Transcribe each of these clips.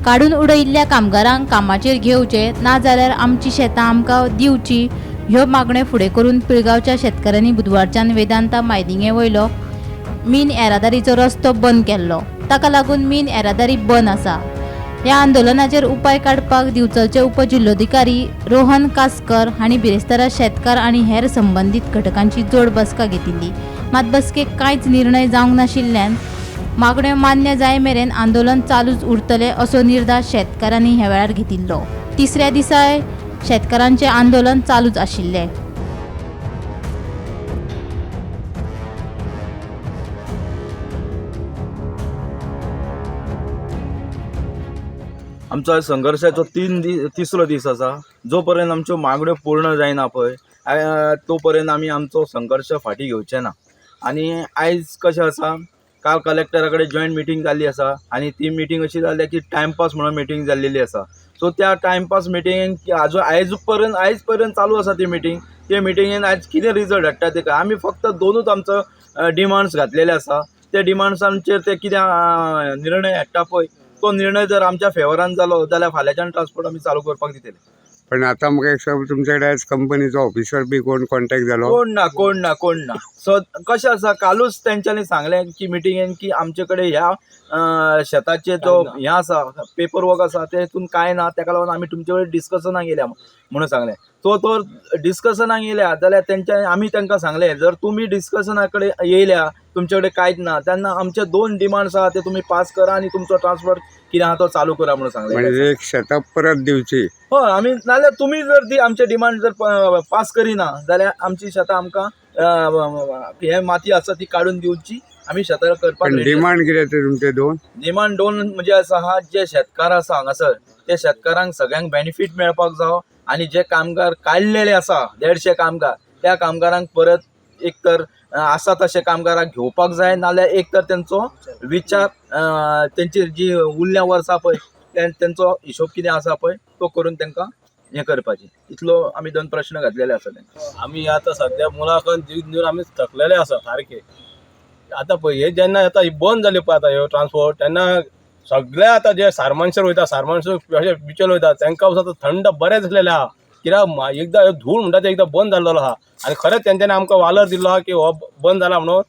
काडून उडयिल्ल्या कामगारांक कामाचेर घेवचे ना जाल्यार आमची शेतां आमकां दिवची ह्यो मागण्यो फुडें करून पिळगांवच्या शेतकाऱ्यांनी बुधवारच्यान वेदांता मायदिंगे वयलो मीन येरादारीचो रस्तो बंद केल्लो। ताका लागून मीन येरादारी बंद आसा। ह्या आंदोलनाचेर उपाय काडपाक दिवचलचे उपजिल्लोधिकारी रोहन कासकर हांणी बिरेस्तारा शेतकार आनी हेर संबंधीत घटकांची जोड बसका घेतिल्ली। मात बसकेक कांयच निर्णय जावंक नाशिल्ल्यान मागण्यो मान्य जाय मेरेन आंदोलन चालूच उरतले असो निर्धार शेतकारांनी ह्या वेळार घेतिल्लो। तिसऱ्या दिसाय शेतकारांचे आंदोलन चालूच आशिल्ले। आमचा संघर्षाचो तिसरो दीस आसा। जो पर्यंत आमच्यो मागण्यो पूर्ण जायना पळय तो पर्यंत आमी आमचो संघर्ष फाटी घेवचे ना। आनी आयज कशें आसा, काल कलेक्टरा कडेन जॉयंट मिटींग जाल्ली आसा आनी ती मिटींग अशी जाल्या की टायमपास म्हणून मिटींग जाल्लेली आसा। सो त्या टायमपास मिटींगेक आयज पर्यंत चालू आसा ती मिटींग। ते मिटींगेन आयज कितें रिजल्ट हाडटा ते आमी फक्त दोनूच आमचो डिमांड्स घातलेले आसा। त्या डिमांड्सांचेर ते कितें निर्णय हाडटा पळय तो निर्णय जर आमच्या फेवरान जालो जाल्यार फाल्यांच्यान ट्रान्सपोर्ट आमी चालू करपाक दितले। पण आता म्हाका एक सांग, तुमचे कडेन कंपनीचो ऑफिसर बी कोण कॉन्टॅक्ट जालो? कोण ना। सो कशें आसा, कालूच तेंच्यांनी सांगलें की मिटींगेन की आमचे कडेन ह्या शेताचे जो हें आसा पेपर वर्क आसा तेतून कांय ना, तेका लागून आमी तुमचे कडेन डिस्कशनाक येयल्या म्हणून सांगलें। तो डिस्कशनाक येयल्या जाल्यार आमी तांकां सांगलें जर तुमी डिस्कशना कडेन येयल्या तुमचे कडेन कांयच ना तेन्ना आमचे 2 डिमांड्स आसा ते तुमी पास करा आनी तुमचो ट्रान्सपोर्ट कितें आहा तो चालू करा म्हणून सांगलें। म्हणजे एक शेतां परत दिवची? हय, आमी नाल्यार तुमी जर ती आमचे डिमांड जर पास करिना जाल्यार आमची शेतां आमकां हे माती आसा ती काडून दिवची, आमी शेतां करपाक। डिमांड कितें ते तुमचे 2? डिमांड 2 म्हणजे आसा, जे शेतकार आसा हांगासर ते शेतकारांक सगळ्यांक बेनिफीट मेळपाक जावो आनी जे कामगार काडलेले आसा 150 कामगार त्या कामगारांक परत एक तर आसा तशे कामगारांक घेवपाक जाय, नाल्यार एक तर तेंचो विचार तेंची जी उरल्या वर्सां पळय तेंचो हिशोब कितें आसा पळय तो करून तांकां हें करपाचें। इतलो आमी 2 प्रश्न घातलेले आसा तांकां। आमी आतां सद्या मुलाखत दिवन आमी थकलेले आसा सारके। आतां पळय हे जेन्ना आतां बंद जाले पळय आतां ह्यो ट्रान्सपोर्ट तेन्ना सगळे आतां जे सारमानशेर वयता सारमानशेर बिचोर वयता तांकां आतां थंड बरें जालेलें आहा। कित्याक एकदां धूळ म्हणटा ते एकदां बंद जाल्लो आहा आनी खरेंच तेंच्यांनी आमकां वालर दिल्लो आहा की हो बंद जाला म्हणून।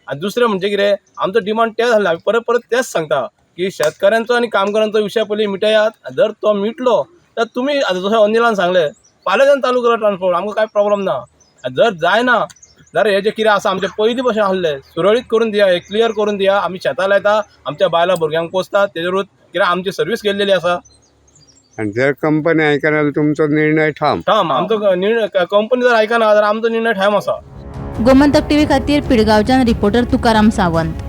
आनी दुसरें म्हणजे कितें, आमचो डिमांड तेच आसलें, आमी परत तेच सांगता की शेतकऱ्यांचो आनी कामगारांचो विशय पयलीं मिटयात। जर तो मिटलो तर तुमी आतां जशें अनिलान सांगलें फाल्यांच्यान चालू करा ट्रान्सपोर्ट, आमकां कांय प्रॉब्लम ना। जर जायना जाल्यार हे जे कितें आसा आमचें पयलीं भशेन आसलें सुरळीत करून दिया, हे क्लियर करून दिया। आमी शेतां लायता, आमच्या बायलां भुरग्यांक पोसतात, तेजेरूच कित्याक आमची सर्वीस केल्लेली आसा। आणि जर कंपनी आयकना जाल्यार तुमचो निर्णय ठाम? आमचो निर्णय कंपनी जर आयकना जाल्यार आमचो निर्णय ठाम आसा। गोमंतक टीव्ही खातीर पिळगांवच्यान रिपोर्टर तुकाराम सावंत।